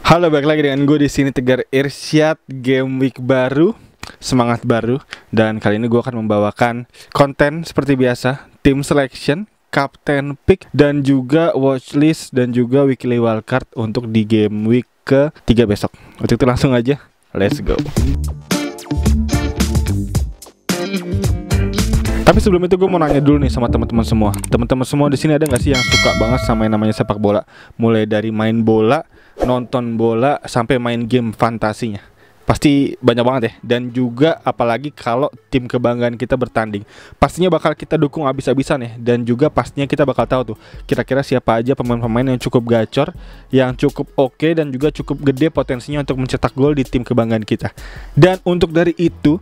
Halo, balik lagi dengan gue di sini Tegar Irsyad. Game week baru, semangat baru, dan kali ini gue akan membawakan konten seperti biasa, team selection, captain pick, dan juga watchlist dan juga weekly wildcard untuk di game week ke-3 besok. Untuk itu langsung aja, let's go. Tapi sebelum itu gue mau nanya dulu nih sama teman-teman semua. Teman-teman semua di sini ada nggak sih yang suka banget sama yang namanya sepak bola? Mulai dari main bola, nonton bola, sampai main game fantasinya. Pasti banyak banget ya. Dan juga apalagi kalau tim kebanggaan kita bertanding, pastinya bakal kita dukung abis-abisan ya. Dan juga pastinya kita bakal tahu tuh kira-kira siapa aja pemain-pemain yang cukup gacor, yang cukup oke, dan juga cukup gede potensinya untuk mencetak gol di tim kebanggaan kita. Dan untuk dari itu,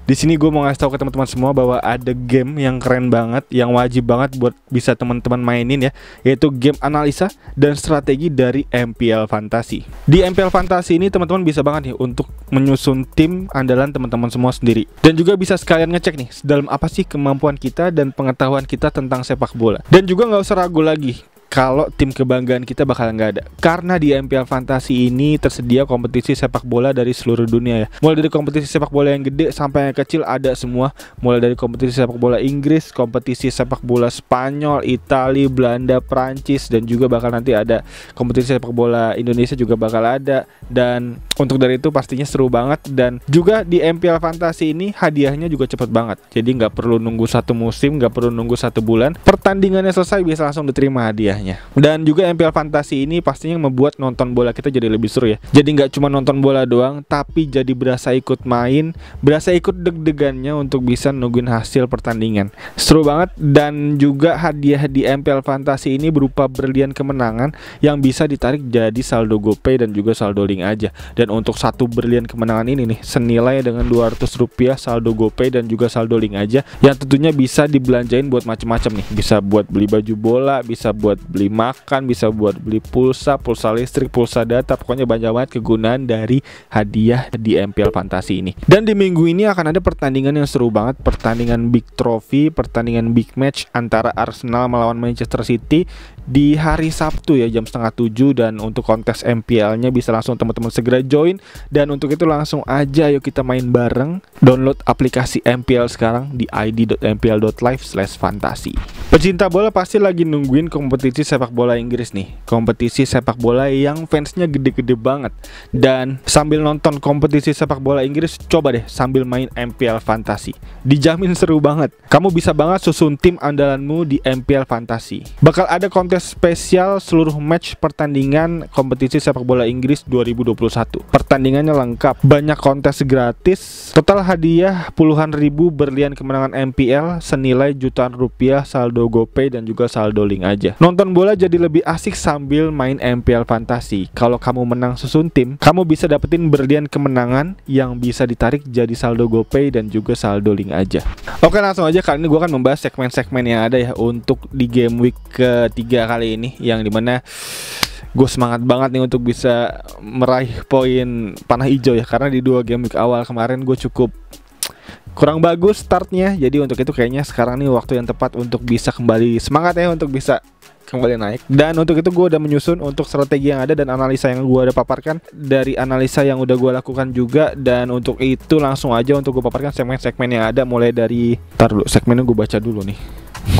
di sini gue mau ngasih tahu ke teman-teman semua bahwa ada game yang keren banget, yang wajib banget buat bisa teman-teman mainin ya, yaitu game analisa dan strategi dari MPL Fantasi. Di MPL Fantasi ini teman-teman bisa banget nih untuk menyusun tim andalan teman-teman semua sendiri. Dan juga bisa sekalian ngecek nih dalam apa sih kemampuan kita dan pengetahuan kita tentang sepak bola. Dan juga nggak usah ragu lagi kalau tim kebanggaan kita bakal nggak ada, karena di MPL Fantasi ini tersedia kompetisi sepak bola dari seluruh dunia ya. Mulai dari kompetisi sepak bola yang gede sampai yang kecil ada semua. Mulai dari kompetisi sepak bola Inggris, kompetisi sepak bola Spanyol, Italia, Belanda, Prancis, dan juga bakal nanti ada kompetisi sepak bola Indonesia juga bakal ada. Dan untuk dari itu pastinya seru banget. Dan juga di MPL Fantasi ini hadiahnya juga cepet banget. Jadi nggak perlu nunggu satu musim, nggak perlu nunggu 1 bulan. Pertandingannya selesai bisa langsung diterima hadiahnya. Dan juga MPL Fantasi ini pastinya membuat nonton bola kita jadi lebih seru ya. Jadi nggak cuma nonton bola doang, tapi jadi berasa ikut main, berasa ikut deg-degannya untuk bisa nungguin hasil pertandingan. Seru banget. Dan juga hadiah di MPL Fantasi ini berupa berlian kemenangan yang bisa ditarik jadi saldo GoPay dan juga saldo link aja. Dan untuk satu berlian kemenangan ini nih senilai dengan Rp200 saldo GoPay dan juga saldo link aja, yang tentunya bisa dibelanjain buat macem-macem nih. Bisa buat beli baju bola, bisa buat beli makan, bisa buat beli pulsa, pulsa listrik, pulsa data. Pokoknya banyak banget kegunaan dari hadiah di MPL Fantasi ini. Dan di minggu ini akan ada pertandingan yang seru banget, pertandingan big trophy, pertandingan big match antara Arsenal melawan Manchester City di hari Sabtu ya, jam 6:30. Dan untuk kontes MPL-nya bisa langsung teman-teman segera join. Dan untuk itu langsung aja yuk kita main bareng. Download aplikasi MPL sekarang di id.mpl.live/fantasi. Pecinta bola pasti lagi nungguin kompetisi sepak bola Inggris nih, kompetisi sepak bola yang fansnya gede-gede banget. Dan sambil nonton kompetisi sepak bola Inggris, coba deh sambil main MPL Fantasi. Dijamin seru banget. Kamu bisa banget susun tim andalanmu di MPL Fantasi. Bakal ada kontes spesial seluruh match pertandingan kompetisi sepak bola Inggris 2021. Pertandingannya lengkap, banyak kontes gratis, total hadiah puluhan ribu berlian kemenangan MPL senilai jutaan rupiah saldo GoPay dan juga saldo link aja. Nonton bola jadi lebih asik sambil main MPL Fantasi. Kalau kamu menang susun tim, kamu bisa dapetin berlian kemenangan yang bisa ditarik jadi saldo GoPay dan juga saldo link aja. Oke, langsung aja. Kali ini gue akan membahas segmen-segmen yang ada ya untuk di game week ke-3 kali ini, yang dimana gue semangat banget nih untuk bisa meraih poin panah hijau ya. Karena di 2 game week awal kemarin gue cukup kurang bagus startnya. Jadi untuk itu kayaknya sekarang nih waktu yang tepat untuk bisa kembali semangat ya, untuk bisa kembali naik. Dan untuk itu gue udah menyusun untuk strategi yang ada dan analisa yang gue udah paparkan, dari analisa yang udah gue lakukan juga. Dan untuk itu langsung aja untuk gue paparkan segmen-segmen yang ada. Mulai dari, ntar dulu segmennya gue baca dulu nih,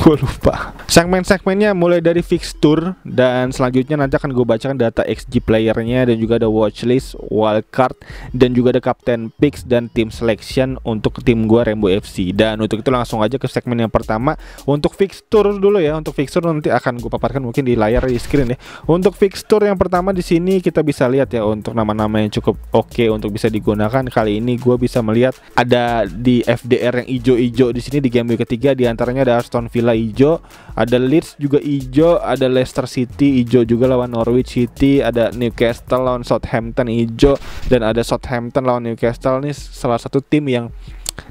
gue lupa. Segmen-segmennya mulai dari fixture, dan selanjutnya nanti akan gue bacakan data XG playernya, dan juga ada watchlist, wildcard, dan juga ada captain picks dan team selection untuk tim gue Rainbow FC. Dan untuk itu langsung aja ke segmen yang pertama. Untuk fixture dulu ya. Untuk fixture nanti akan gue paparkan mungkin di layar di screen ya. Untuk fixture yang pertama di sini kita bisa lihat ya, untuk nama-nama yang cukup oke untuk bisa digunakan. Kali ini gue bisa melihat ada di FDR yang ijo-ijo di sini di game week ke-3. Di antaranya ada Aston Villa ijo, ada Leeds juga ijo, ada Leicester City ijo juga lawan Norwich City, ada Newcastle lawan Southampton ijo, dan ada Southampton lawan Newcastle. Nih salah satu tim yang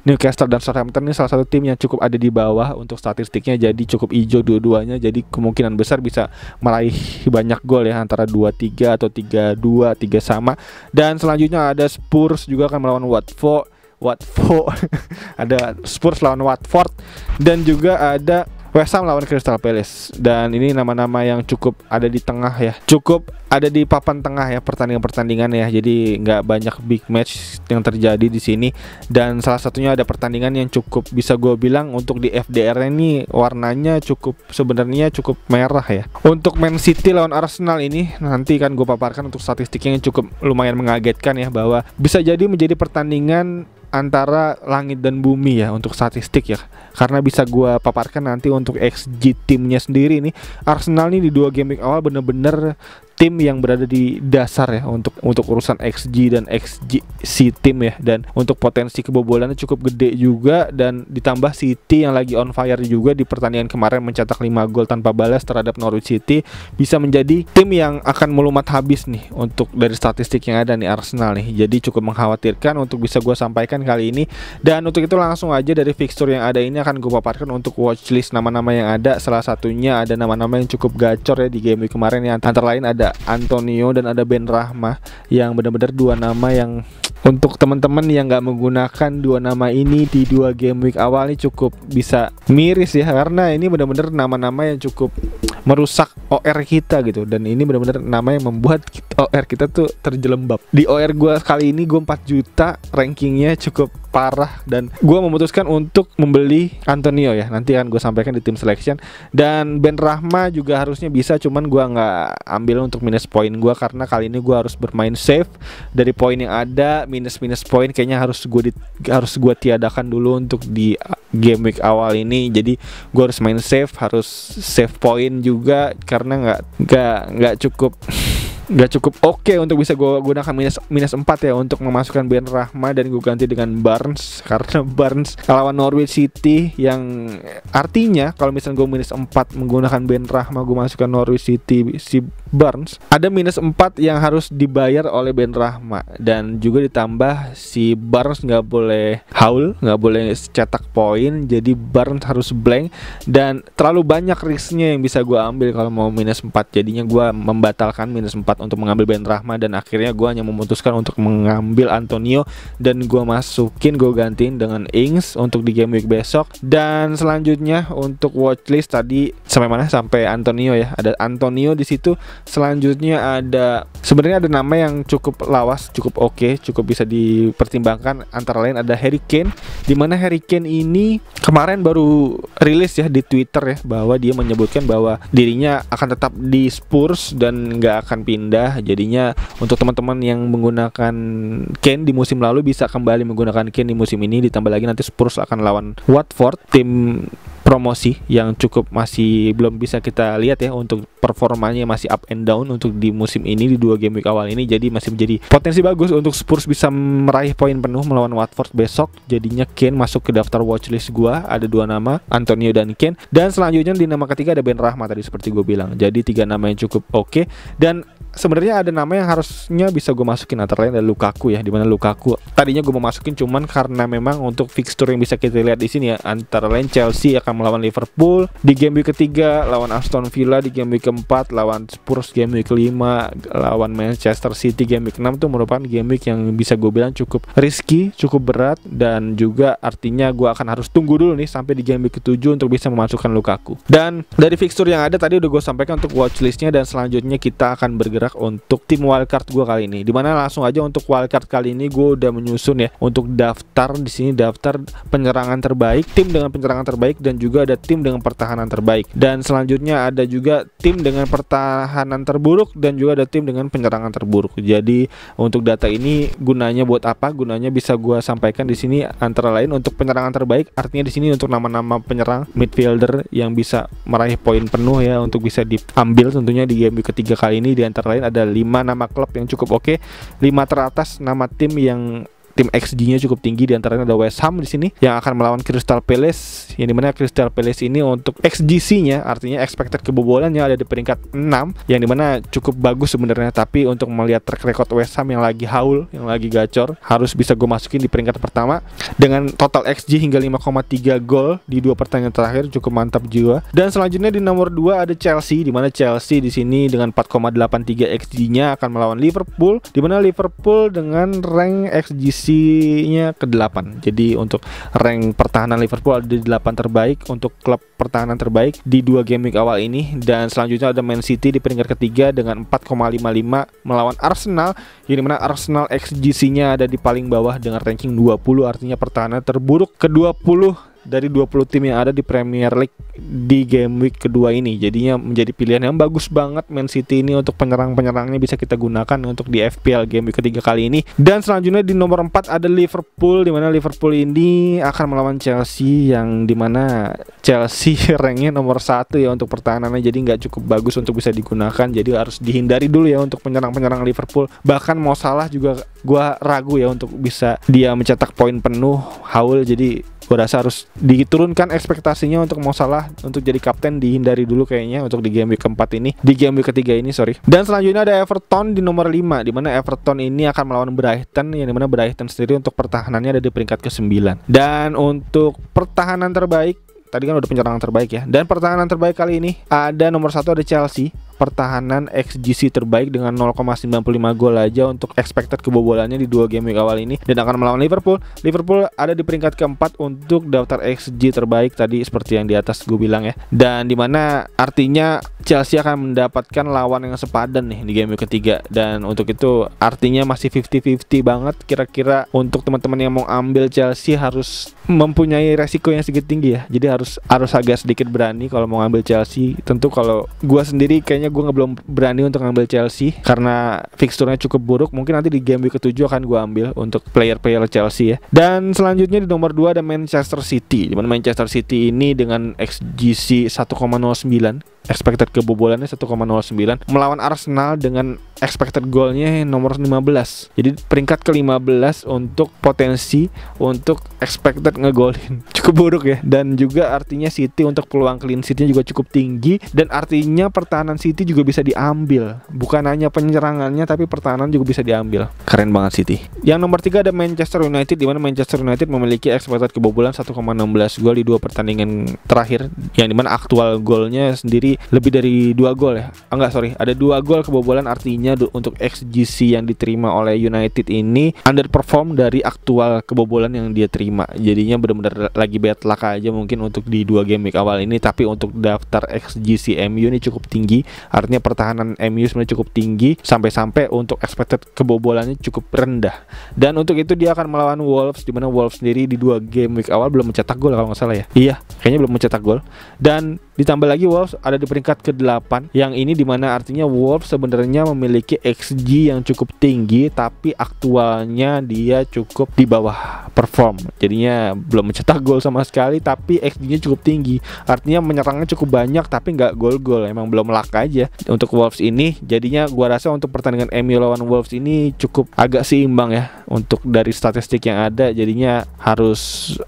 Newcastle dan Southampton ini salah satu tim yang cukup ada di bawah untuk statistiknya, jadi cukup hijau dua-duanya. Jadi kemungkinan besar bisa meraih banyak gol ya, antara 2-3 atau 3-2, 3 sama. Dan selanjutnya ada Spurs juga akan melawan Watford ada Spurs lawan Watford, dan juga ada West Ham lawan Crystal Palace, dan ini nama-nama yang cukup ada di tengah ya, cukup ada di papan tengah ya pertandingan ya. Jadi nggak banyak big match yang terjadi di sini, dan salah satunya ada pertandingan yang cukup bisa gue bilang untuk di FDR ini warnanya sebenarnya cukup merah ya. Untuk Man City lawan Arsenal ini nanti kan gue paparkan untuk statistiknya yang cukup lumayan mengagetkan ya, bahwa bisa jadi menjadi pertandingan antara langit dan bumi ya untuk statistik ya, karena bisa gua paparkan nanti untuk XG timnya sendiri nih. Arsenal nih di 2 game week awal bener-bener tim yang berada di dasar ya untuk urusan XG dan XGC tim ya, dan untuk potensi kebobolannya cukup gede juga, dan ditambah City yang lagi on fire juga di pertandingan kemarin mencetak 5 gol tanpa balas terhadap Norwich City, bisa menjadi tim yang akan melumat habis nih untuk dari statistik yang ada nih Arsenal nih. Jadi cukup mengkhawatirkan untuk bisa gue sampaikan kali ini, dan untuk itu langsung aja dari fixture yang ada ini akan gue paparkan untuk watchlist nama-nama yang ada. Salah satunya ada nama-nama yang cukup gacor ya di game week kemarin ya, antara lain ada Antonio dan ada Benrahma, yang benar-benar 2 nama yang untuk teman-teman yang nggak menggunakan 2 nama ini di 2 game week awal ini cukup bisa miris ya, karena ini benar-benar nama-nama yang cukup merusak OR kita gitu, dan ini benar-benar nama yang membuat OR kita tuh terjelembab. Di OR gue kali ini gue 4 juta, rankingnya cukup parah, dan gue memutuskan untuk membeli Antonio ya, nanti akan gue sampaikan di tim selection. Dan Benrahma juga harusnya bisa, cuman gue nggak ambil untuk minus poin gue, karena kali ini gue harus bermain safe. Dari poin yang ada, minus poin kayaknya harus gue tiadakan dulu untuk di game week awal ini. Jadi gue harus main safe, harus save poin juga, karena nggak cukup oke untuk bisa gue gunakan minus 4 ya untuk memasukkan Benrahma, dan gue ganti dengan Barnes, karena Barnes lawan Norwich City, yang artinya kalau misalnya gue minus 4 menggunakan Benrahma, gue masukkan Norwich City si Barnes, ada minus 4 yang harus dibayar oleh Benrahma, dan juga ditambah si Barnes nggak boleh haul, nggak boleh cetak poin, jadi Barnes harus blank, dan terlalu banyak risknya yang bisa gue ambil kalau mau minus 4. Jadinya gue membatalkan minus 4 untuk mengambil Benrahma, dan akhirnya gue hanya memutuskan untuk mengambil Antonio, dan gue gantiin dengan Ings untuk di game week besok. Dan selanjutnya untuk watchlist tadi sampai mana? Sampai Antonio ya. Ada Antonio di situ. Selanjutnya sebenarnya ada nama yang cukup lawas, cukup oke, cukup bisa dipertimbangkan. Antara lain ada Harry Kane, dimana Harry Kane ini kemarin baru rilis ya di Twitter ya, bahwa dia menyebutkan bahwa dirinya akan tetap di Spurs dan nggak akan pindah. Jadinya untuk teman-teman yang menggunakan Kane di musim lalu bisa kembali menggunakan Kane di musim ini. Ditambah lagi nanti Spurs akan lawan Watford, tim promosi yang cukup masih belum bisa kita lihat ya, untuk performanya masih up and down untuk di musim ini di 2 game week awal ini. Jadi masih menjadi potensi bagus untuk Spurs bisa meraih poin penuh melawan Watford besok. Jadinya Kane masuk ke daftar watchlist gua. Ada 2 nama, Antonio dan Kane. Dan selanjutnya di nama ketiga ada Benrahma tadi seperti gue bilang. Jadi 3 nama yang cukup oke. Dan sebenarnya ada nama yang harusnya bisa gue masukin, antara lain ada Lukaku ya, dimana Lukaku tadinya gue mau masukin, cuman karena memang untuk fixture yang bisa kita lihat di sini ya, antara lain Chelsea akan melawan Liverpool di game week ketiga, lawan Aston Villa di game week keempat, lawan Spurs game week 5, lawan Manchester City game week 6, tuh merupakan game week yang bisa gue bilang cukup risky, cukup berat, dan juga artinya gue akan harus tunggu dulu nih sampai di game week ke-7 untuk bisa memasukkan Lukaku. Dan dari fixture yang ada tadi udah gue sampaikan untuk watchlistnya, dan selanjutnya kita akan bergerak untuk tim wildcard gue kali ini, dimana langsung aja untuk wildcard kali ini gue udah menyusun ya untuk daftar di sini, daftar penyerangan terbaik, tim dengan penyerangan terbaik, dan juga ada tim dengan pertahanan terbaik, dan selanjutnya ada juga tim dengan pertahanan terburuk, dan juga ada tim dengan penyerangan terburuk. Jadi untuk data ini gunanya buat apa? Gunanya bisa gue sampaikan di sini, antara lain untuk penyerangan terbaik, artinya di sini untuk nama-nama penyerang midfielder yang bisa meraih poin penuh ya, untuk bisa diambil tentunya di game ketiga kali ini. Di antara lain ada 5 nama klub yang cukup oke, 5 teratas nama tim yang tim XG-nya cukup tinggi. Di antaranya ada West Ham di sini yang akan melawan Crystal Palace, yang dimana Crystal Palace ini untuk XGC-nya, artinya expected kebobolannya, ada di peringkat 6, yang dimana cukup bagus sebenarnya. Tapi untuk melihat track record West Ham yang lagi haul, yang lagi gacor, harus bisa gue masukin di peringkat pertama dengan total XG hingga 5,3 gol di 2 pertandingan terakhir, cukup mantap jiwa. Dan selanjutnya di nomor 2 ada Chelsea, dimana Chelsea di sini dengan 4,83 XG-nya akan melawan Liverpool, dimana Liverpool dengan rank XGC XGC-nya ke-8. Jadi untuk rank pertahanan Liverpool ada di 8 terbaik untuk klub pertahanan terbaik di 2 game week awal ini. Dan selanjutnya ada Man City di peringkat ketiga dengan 4,55 melawan Arsenal, yang dimana Arsenal XGC-nya ada di paling bawah dengan ranking 20, artinya pertahanan terburuk ke-20 dari 20 tim yang ada di Premier League di game week kedua ini. Jadinya menjadi pilihan yang bagus banget Man City ini untuk penyerang-penyerangnya bisa kita gunakan untuk di FPL game week ketiga kali ini. Dan selanjutnya di nomor 4 ada Liverpool, dimana Liverpool ini akan melawan Chelsea, yang dimana Chelsea ranknya nomor 1 ya untuk pertahanannya, jadi nggak cukup bagus untuk bisa digunakan. Jadi harus dihindari dulu ya untuk penyerang-penyerang Liverpool. Bahkan mau Salah juga gua ragu ya untuk bisa dia mencetak poin penuh haul. Jadi gue rasa harus diturunkan ekspektasinya untuk Mo Salah untuk jadi kapten, dihindari dulu kayaknya untuk di game week keempat ini, di game week ketiga ini sorry. Dan selanjutnya ada Everton di nomor 5, dimana Everton ini akan melawan Brighton, yang dimana Brighton sendiri untuk pertahanannya ada di peringkat ke-9. Dan untuk pertahanan terbaik, tadi kan udah penyerangan terbaik ya, dan pertahanan terbaik kali ini ada nomor 1 ada Chelsea, pertahanan XGC terbaik dengan 0,95 gol aja untuk expected kebobolannya di 2 game week awal ini, dan akan melawan Liverpool. Liverpool ada di peringkat keempat untuk daftar XG terbaik tadi seperti yang di atas gue bilang ya, dan dimana artinya Chelsea akan mendapatkan lawan yang sepadan nih di game week ketiga. Dan untuk itu artinya masih 50-50 banget. Kira-kira untuk teman-teman yang mau ambil Chelsea harus mempunyai resiko yang sedikit tinggi ya, jadi harus agak sedikit berani kalau mau ngambil Chelsea. Tentu kalau gue sendiri kayaknya gue belum berani untuk ngambil Chelsea karena fixturnya cukup buruk. Mungkin nanti di game week ke-7 akan gue ambil untuk player-player Chelsea ya. Dan selanjutnya di nomor 2 ada Manchester City, dimana Manchester City ini dengan XGC 1,09, expected kebobolannya 1,09, melawan Arsenal dengan expected goalnya nomor 15. Jadi peringkat ke-15 untuk potensi untuk expected ngegolin cukup buruk ya. Dan juga artinya City untuk peluang clean sheet-nya juga cukup tinggi, dan artinya pertahanan City juga bisa diambil. Bukan hanya penyerangannya tapi pertahanan juga bisa diambil. Keren banget City. Yang nomor 3 ada Manchester United, di mana Manchester United memiliki expected kebobolan 1,16 gol di 2 pertandingan terakhir, yang dimana aktual golnya sendiri lebih dari 2 gol ya. Ada 2 gol kebobolan, artinya untuk XGC yang diterima oleh United ini underperform dari aktual kebobolan yang dia terima. Jadinya benar-benar lagi bad luck aja mungkin untuk di 2 game week awal ini. Tapi untuk daftar XGC MU ini cukup tinggi, artinya pertahanan MU sebenarnya cukup tinggi, sampai-sampai untuk expected kebobolannya cukup rendah. Dan untuk itu dia akan melawan Wolves, di mana Wolves sendiri di 2 game week awal belum mencetak gol kalau nggak salah ya. Iya, kayaknya belum mencetak gol. Dan ditambah lagi Wolves ada di peringkat ke-8, yang ini dimana artinya Wolves sebenarnya memiliki XG yang cukup tinggi, tapi aktualnya dia cukup di bawah perform. Jadinya belum mencetak gol sama sekali, tapi XG-nya cukup tinggi. Artinya menyerangnya cukup banyak tapi nggak gol-gol, emang belum luck aja untuk Wolves ini. Jadinya gua rasa untuk pertandingan MU lawan Wolves ini cukup agak seimbang ya untuk dari statistik yang ada. Jadinya harus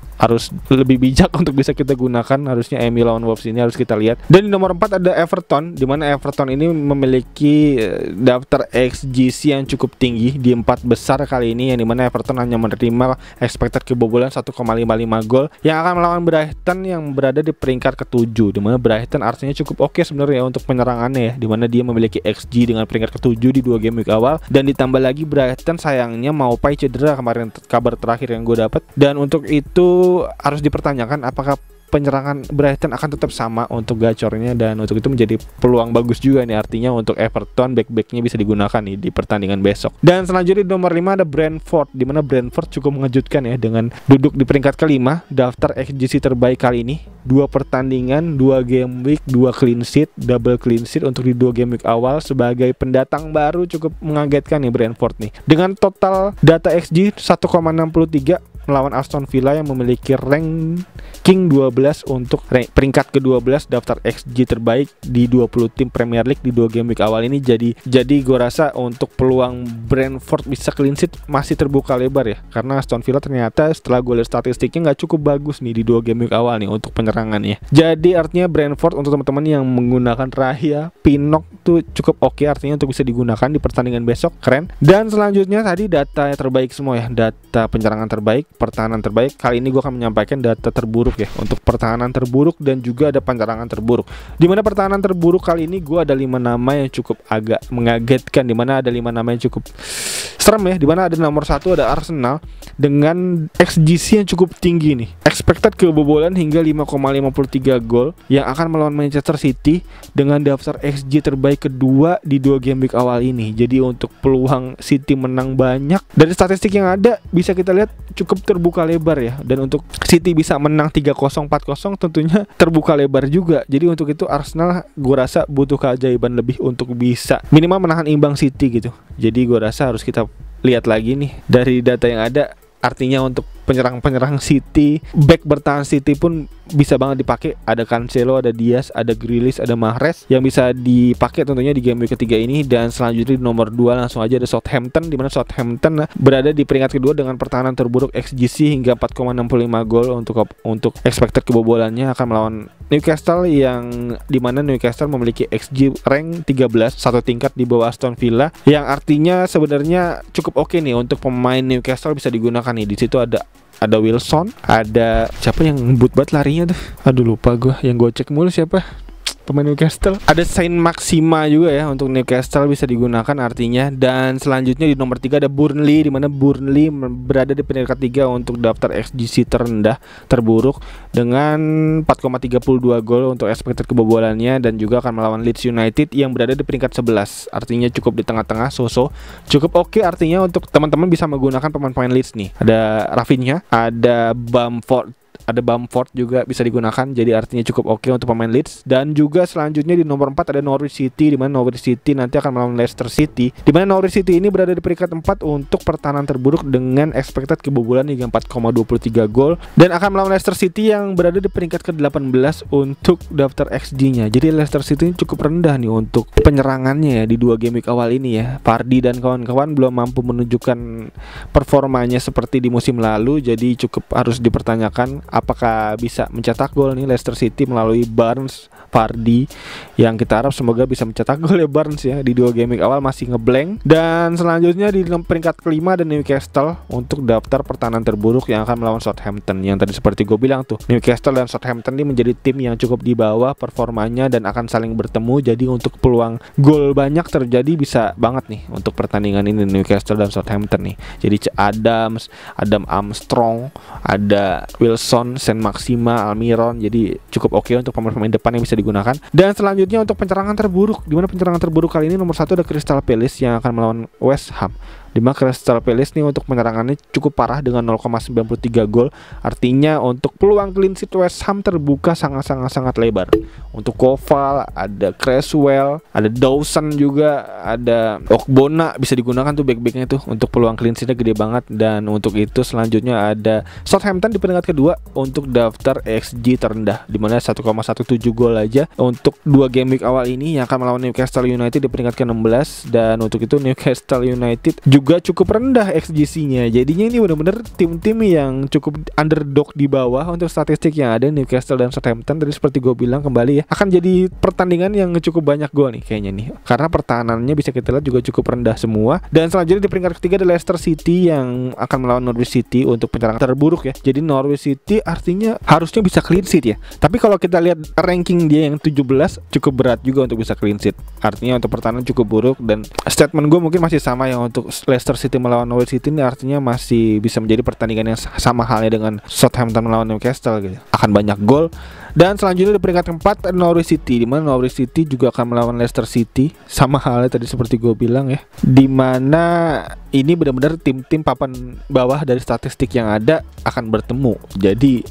lebih bijak untuk bisa kita gunakan. Harusnya MU lawan Wolves ini harus kita lihat. Dan di nomor 4 ada Everton, di mana Everton ini memiliki daftar XGC yang cukup tinggi di 4 besar kali ini, yang dimana Everton hanya menerima expected kebobolan 1,55 gol, yang akan melawan Brighton yang berada di peringkat ke-7, di mana Brighton artinya cukup oke sebenarnya untuk penyerangannya ya, di mana dia memiliki XG dengan peringkat ke-7 di 2 game week awal. Dan ditambah lagi Brighton sayangnya Maupay cedera kemarin, kabar terakhir yang gue dapat. Dan untuk itu harus dipertanyakan apakah penyerangan Brighton akan tetap sama untuk gacornya, dan untuk itu menjadi peluang bagus juga nih artinya untuk Everton, back-backnya bisa digunakan nih di pertandingan besok. Dan selanjutnya di nomor 5 ada Brentford, di mana Brentford cukup mengejutkan ya dengan duduk di peringkat ke-5 daftar XGC terbaik kali ini. 2 pertandingan, 2 game week, 2 clean sheet, double clean sheet untuk di 2 game week awal. Sebagai pendatang baru cukup mengagetkan nih Brentford nih, dengan total data XG 1,63 melawan Aston Villa yang memiliki ranking 12 untuk peringkat ke-12 daftar XG terbaik di 20 tim Premier League di 2 game week awal ini. Jadi gue rasa untuk peluang Brentford bisa clean sheet masih terbuka lebar ya, karena Aston Villa ternyata setelah gue lihat statistiknya nggak cukup bagus nih di 2 game week awal nih untuk penyerangannya. Jadi artinya Brentford untuk teman-teman yang menggunakan Raya, Pinnock tuh cukup oke, artinya untuk bisa digunakan di pertandingan besok, keren. Dan selanjutnya tadi data yang terbaik semua ya, data penyerangan terbaik, pertahanan terbaik. Kali ini gue akan menyampaikan data terburuk ya, untuk pertahanan terburuk dan juga ada penyerangan terburuk. Dimana pertahanan terburuk kali ini gue ada 5 nama yang cukup agak mengagetkan, dimana ada 5 nama yang cukup serem ya. Dimana ada nomor 1 ada Arsenal, dengan XGC yang cukup tinggi nih. Expected kebobolan hingga 5,53 gol yang akan melawan Manchester City dengan daftar XG terbaik kedua di 2 game week awal ini. Jadi untuk peluang City menang banyak dari statistik yang ada bisa kita lihat cukup terbuka lebar ya. Dan untuk City bisa menang 3-0, 4-0 tentunya terbuka lebar juga. Jadi untuk itu Arsenal gue rasa butuh keajaiban lebih untuk bisa minimal menahan imbang City gitu. Jadi gue rasa harus kita lihat lagi nih dari data yang ada. Artinya untuk penyerang-penyerang City, back bertahan City pun bisa banget dipakai. Ada Cancelo, ada Diaz, ada Grealish, ada Mahrez yang bisa dipakai tentunya di game week ketiga ini. Dan selanjutnya di nomor 2 langsung aja ada Southampton, di mana Southampton berada di peringkat kedua dengan pertahanan terburuk XGC hingga 4,65 gol untuk expected kebobolannya akan melawan Newcastle, yang dimana Newcastle memiliki XG rank 13, satu tingkat di bawah Aston Villa, yang artinya sebenarnya cukup oke nih untuk pemain Newcastle bisa digunakan nih. Di situ ada Wilson, ada siapa yang ngebut banget larinya tuh, aduh lupa gue, yang gue cek mulu siapa pemain Newcastle. Ada Saint Maxima juga ya untuk Newcastle bisa digunakan artinya. Dan selanjutnya di nomor 3 ada Burnley, di mana Burnley berada di peringkat 3 untuk daftar XGC terendah terburuk dengan 4,32 gol untuk expected kebobolannya, dan juga akan melawan Leeds United yang berada di peringkat 11. Artinya cukup di tengah-tengah, cukup oke artinya untuk teman-teman bisa menggunakan pemain-pemain Leeds nih. Ada Rafinha, ada Bamford juga bisa digunakan. Jadi artinya cukup oke untuk pemain Leeds. Dan juga selanjutnya di nomor 4 ada Norwich City, di mana Norwich City nanti akan melawan Leicester City, di mana Norwich City ini berada di peringkat 4 untuk pertahanan terburuk dengan expected kebobolan hingga 4,23 gol, dan akan melawan Leicester City yang berada di peringkat ke-18 untuk daftar XG-nya. Jadi Leicester City ini cukup rendah nih untuk penyerangannya ya di 2 game week awal ini ya. Vardy dan kawan-kawan belum mampu menunjukkan performanya seperti di musim lalu, jadi cukup harus dipertanyakan apakah bisa mencetak gol nih Leicester City melalui Barnes, Vardy, yang kita harap semoga bisa mencetak gol ya Barnes ya. Di 2 game week awal masih ngeblank. Dan selanjutnya di peringkat kelima ada Newcastle untuk daftar pertahanan terburuk yang akan melawan Southampton, yang tadi seperti gue bilang tuh, Newcastle dan Southampton ini menjadi tim yang cukup di bawah performanya dan akan saling bertemu. Jadi untuk peluang gol banyak terjadi bisa banget nih untuk pertandingan ini Newcastle dan Southampton nih. Jadi Adam Armstrong, ada Wilson, Saint Maxima, Almiron, jadi cukup oke untuk pemain-pemain depan yang bisa digunakan. Dan selanjutnya untuk penyerangan terburuk, di mana penyerangan terburuk kali ini nomor 1 ada Crystal Palace yang akan melawan West Ham. Di mana Crystal Palace nih untuk penyerangannya cukup parah dengan 0,93 gol. Artinya untuk peluang clean sheet West Ham terbuka sangat lebar. Untuk Koval, ada Cresswell, ada Dawson juga, ada Okbona bisa digunakan tuh back-backnya tuh untuk peluang clean sheetnya gede banget. Dan untuk itu selanjutnya ada Southampton di peringkat kedua untuk daftar XG terendah, di mana 1,17 gol aja untuk 2 game week awal ini yang akan melawan Newcastle United di peringkat ke-16. Dan untuk itu Newcastle United juga cukup rendah XGC-nya. Jadinya ini benar-benar tim-tim yang cukup underdog di bawah untuk statistik yang ada. Newcastle dan Southampton tadi seperti gue bilang kembali ya, akan jadi pertandingan yang cukup banyak gol nih kayaknya nih, karena pertahanannya bisa kita lihat juga cukup rendah semua. Dan selanjutnya di peringkat ketiga ada Leicester City yang akan melawan Norwich City untuk penyerangan terburuk ya. Jadi Norwich City artinya harusnya bisa clean sheet ya, tapi kalau kita lihat ranking dia yang 17 cukup berat juga untuk bisa clean sheet. Artinya untuk pertahanan cukup buruk. Dan statement gue mungkin masih sama ya, untuk Leicester City melawan Norwich City ini artinya masih bisa menjadi pertandingan yang sama halnya dengan Southampton melawan Newcastle gitu. Akan banyak gol. Dan selanjutnya di peringkat keempat Norwich City, di mana Norwich City juga akan melawan Leicester City, sama halnya tadi seperti gue bilang ya, di mana ini benar-benar tim-tim papan bawah dari statistik yang ada akan bertemu. Jadi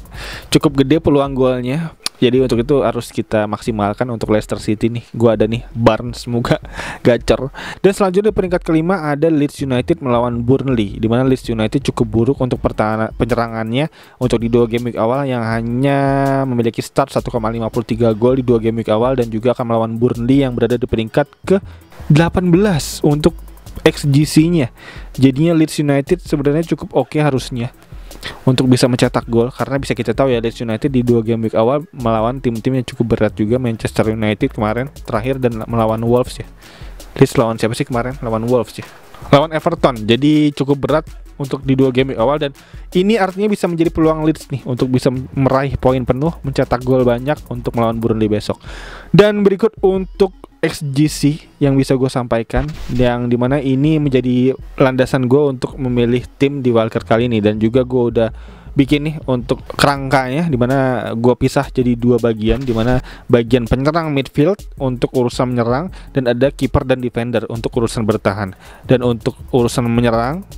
cukup gede peluang golnya. Jadi untuk itu harus kita maksimalkan untuk Leicester City nih. Gua ada nih Barnes, semoga gacor. Dan selanjutnya di peringkat kelima ada Leeds United melawan Burnley, di mana Leeds United cukup buruk untuk penyerangannya untuk di 2 game week awal, yang hanya memiliki start 1,53 gol di 2 game week awal, dan juga akan melawan Burnley yang berada di peringkat ke-18 untuk XGC-nya. Jadinya Leeds United sebenarnya cukup oke harusnya untuk bisa mencetak gol, karena bisa kita tahu ya Leeds United di 2 game week awal melawan tim-tim yang cukup berat juga. Manchester United kemarin terakhir dan melawan Wolves ya. Leeds lawan siapa sih kemarin? Lawan Wolves ya. Lawan Everton. Jadi cukup berat untuk di 2 game week awal, dan ini artinya bisa menjadi peluang Leeds nih untuk bisa meraih poin penuh, mencetak gol banyak untuk melawan Burnley besok. Dan berikut untuk XGC yang bisa gue sampaikan, yang dimana ini menjadi landasan gue untuk memilih tim di wildcard kali ini. Dan juga gue udah bikin nih untuk kerangkanya, dimana gue pisah jadi 2 bagian, dimana bagian penyerang midfield untuk urusan menyerang, dan ada kiper dan defender untuk urusan bertahan. Dan untuk urusan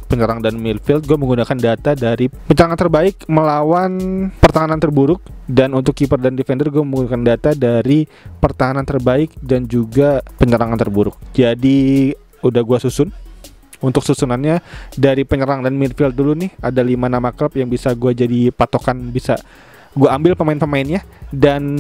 penyerang dan midfield, gue menggunakan data dari penyerangan terbaik melawan pertahanan terburuk, dan untuk kiper dan defender gue menggunakan data dari pertahanan terbaik dan juga penyerangan terburuk. Jadi udah gue susun. Untuk susunannya dari penyerang dan midfield dulu nih, ada 5 nama klub yang bisa gue jadi patokan, bisa gue ambil pemain-pemainnya. Dan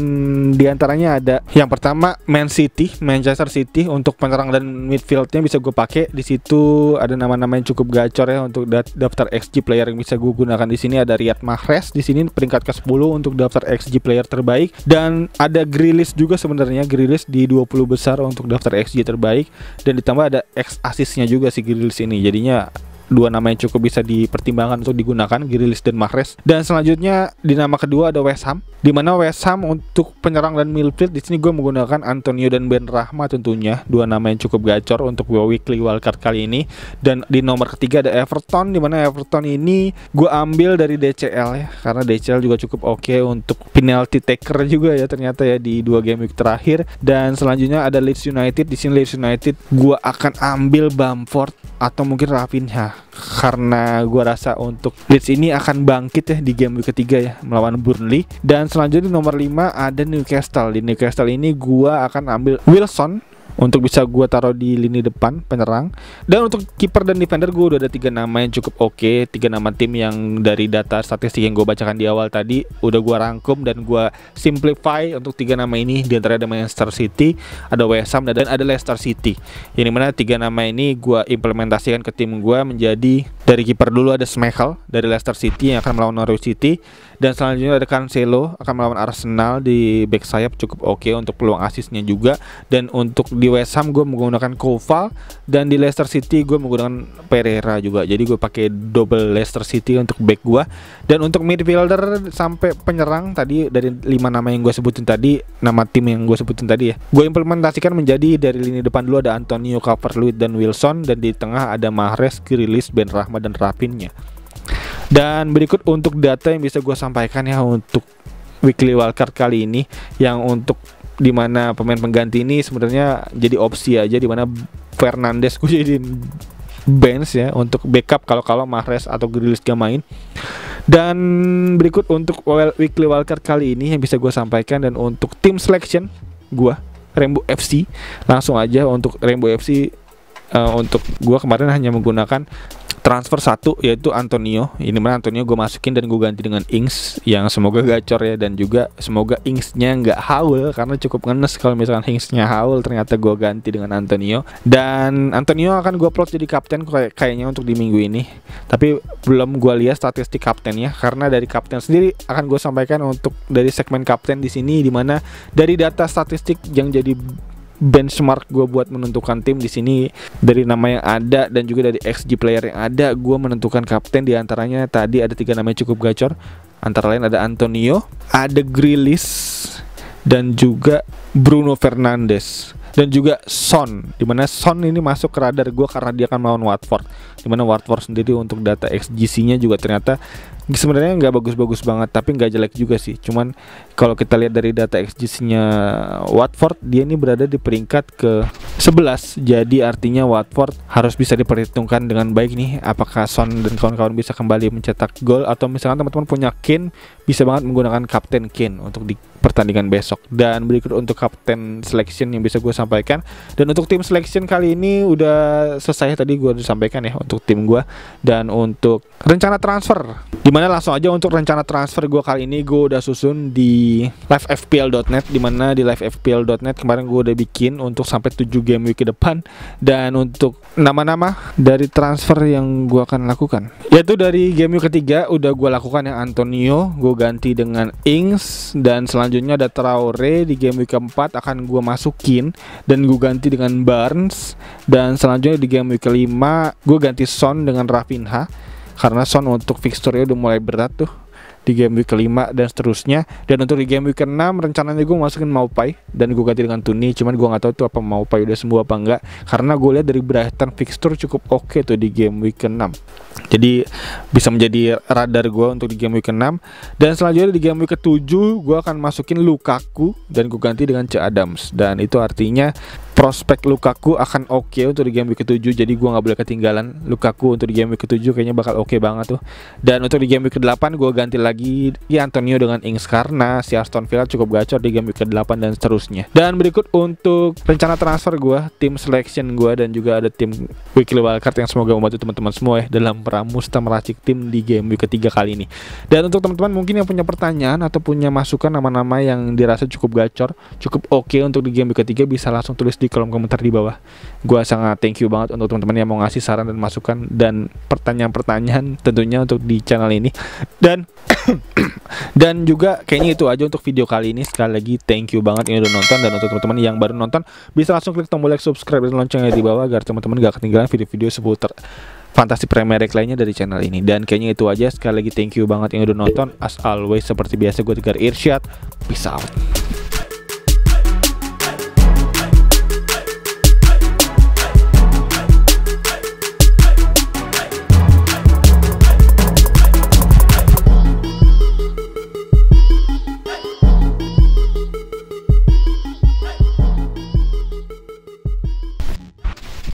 diantaranya ada yang pertama Manchester City. Untuk penyerang dan midfieldnya bisa gue pakai. Di situ ada nama-nama yang cukup gacor ya untuk daftar XG player yang bisa gue gunakan. Di sini ada Riyad Mahrez, di sini peringkat ke-10 untuk daftar XG player terbaik. Dan ada Grealish juga sebenarnya, Grealish di 20 besar untuk daftar XG terbaik. Dan ditambah ada X assist-nya juga si Grealish ini. Jadinya 2 nama yang cukup bisa dipertimbangkan untuk digunakan, Grealish dan Mahrez. Dan selanjutnya di nama kedua ada West Ham, di mana West Ham untuk penyerang dan midfield di sini gue menggunakan Antonio dan Benrahma tentunya, 2 nama yang cukup gacor untuk weekly wildcard kali ini. Dan di nomor ketiga ada Everton, di mana Everton ini gue ambil dari DCL ya, karena DCL juga cukup oke untuk penalty taker juga ya ternyata ya di 2 game week terakhir. Dan selanjutnya ada Leeds United, di sini Leeds United gue akan ambil Bamford atau mungkin Rafinha, karena gue rasa untuk Leeds ini akan bangkit ya di game week ketiga ya melawan Burnley. Dan selanjutnya nomor 5 ada Newcastle. Di Newcastle ini gue akan ambil Wilson untuk bisa gue taruh di lini depan penyerang. Dan untuk kiper dan defender gue udah ada 3 nama yang cukup oke, 3 nama tim yang dari data statistik yang gue bacakan di awal tadi udah gue rangkum dan gue simplify untuk 3 nama ini. Di antara ada Manchester City, ada West Ham, dan ada Leicester City. Yang dimana 3 nama ini gue implementasikan ke tim gue menjadi, dari kiper dulu ada Schmeichel dari Leicester City yang akan melawan Norwich City. Dan selanjutnya ada Cancelo akan melawan Arsenal di back sayap, cukup oke untuk peluang asisnya juga. Dan untuk di West Ham gue menggunakan Koval, dan di Leicester City gue menggunakan Pereira juga. Jadi gue pakai double Leicester City untuk back gue. Dan untuk midfielder sampai penyerang tadi dari 5 nama yang gue sebutin tadi, nama tim yang gue sebutin tadi ya, gue implementasikan menjadi dari lini depan dulu ada Antonio, Calvert-Lewin dan Wilson, dan di tengah ada Mahrez, Grealish, Benrahma dan Rafinha. Dan berikut untuk data yang bisa gue sampaikan ya untuk weekly wildcard kali ini, yang untuk dimana pemain pengganti ini sebenarnya jadi opsi aja, dimana Fernandes gue jadi bench ya untuk backup kalau Mahrez atau Grealish gak main. Dan berikut untuk weekly wildcard kali ini yang bisa gue sampaikan. Dan untuk tim selection gue Rainbow FC, langsung aja untuk Rainbow FC, untuk gue kemarin hanya menggunakan transfer 1 yaitu Antonio. Ini mana Antonio gue masukin dan gue ganti dengan Ings yang semoga gacor ya, dan juga semoga Ingsnya nggak haul, karena cukup ngenes kalau misalkan Ingsnya haul. Ternyata gue ganti dengan Antonio, dan Antonio akan gue plot jadi kapten kayaknya untuk di minggu ini. Tapi belum gue lihat statistik kaptennya, karena dari kapten sendiri akan gue sampaikan untuk dari segmen kapten di sini, dimana dari data statistik yang jadi benchmark gue buat menentukan tim di sini, dari nama yang ada dan juga dari XG player yang ada, gue menentukan kapten. Di antaranya tadi ada 3 nama yang cukup gacor, antara lain ada Antonio, ada Grealish, dan juga Bruno Fernandes, dan juga Son. Dimana Son ini masuk ke radar gue karena dia akan melawan Watford, dimana Watford sendiri untuk data XGC-nya juga ternyata sebenarnya nggak bagus-bagus banget, tapi nggak jelek juga sih. Cuman kalau kita lihat dari data XGC-nya Watford, dia ini berada di peringkat ke 11. Jadi artinya Watford harus bisa diperhitungkan dengan baik nih, apakah Son dan kawan-kawan bisa kembali mencetak gol, atau misalkan teman-teman punya Kane, bisa banget menggunakan Kapten Kane untuk di pertandingan besok. Dan berikut untuk Kapten selection yang bisa gue sampaikan. Dan untuk tim selection kali ini udah selesai tadi gue sampaikan ya untuk tim gue. Dan untuk rencana transfer, dimana langsung aja untuk rencana transfer gue kali ini gue udah susun di livefpl.net, dimana di livefpl.net kemarin gue udah bikin untuk sampai 7 game week ke depan. Dan untuk nama-nama dari transfer yang gue akan lakukan, yaitu dari game week ketiga udah gue lakukan yang Antonio, gue ganti dengan Ings. Dan selanjutnya ada Traore, di game week keempat akan gue masukin dan gue ganti dengan Barnes. Dan selanjutnya di game week kelima gue ganti Son dengan Rafinha, karena Son untuk fixture-nya udah mulai berat tuh. di game week ke-5 dan seterusnya. Dan untuk di game week ke-6 rencananya gue masukin Maupay dan gue ganti dengan Tuni, cuman gue nggak tahu tuh apa Maupay udah sembuh apa enggak, karena gue lihat dari Brighton fixture cukup oke tuh di game week ke-6. Jadi bisa menjadi radar gue untuk di game week ke-6. Dan selanjutnya di game week ke-7 gue akan masukin Lukaku dan gue ganti dengan C Adams. Dan itu artinya prospek Lukaku akan oke untuk di game week ke-7. Jadi gue gak boleh ketinggalan Lukaku untuk di game week ke-7, kayaknya bakal oke banget tuh. Dan untuk di game week ke-8 gue ganti lagi Antonio dengan Ings, karena si Aston Villa cukup gacor di game week ke-8 dan seterusnya. Dan berikut untuk rencana transfer gue, tim selection gue, dan juga ada tim weekly wildcard yang semoga membantu teman-teman semua ya dalam pramusta meracik tim di game week ke-3 kali ini. Dan untuk teman-teman mungkin yang punya pertanyaan atau punya masukan nama-nama yang dirasa cukup gacor, cukup oke untuk di game week ke-3, bisa langsung tulis di kolom komentar di bawah. Gua sangat thank you banget untuk teman-teman yang mau ngasih saran dan masukan dan pertanyaan-pertanyaan tentunya untuk di channel ini. Dan dan juga kayaknya itu aja untuk video kali ini. Sekali lagi thank you banget yang udah nonton, dan untuk teman-teman yang baru nonton bisa langsung klik tombol like, subscribe, dan loncengnya di bawah agar teman-teman gak ketinggalan video-video seputar fantasi Premier League lainnya dari channel ini. Dan kayaknya itu aja. Sekali lagi thank you banget yang udah nonton. As always seperti biasa gue Tegar Irsyad. Peace out.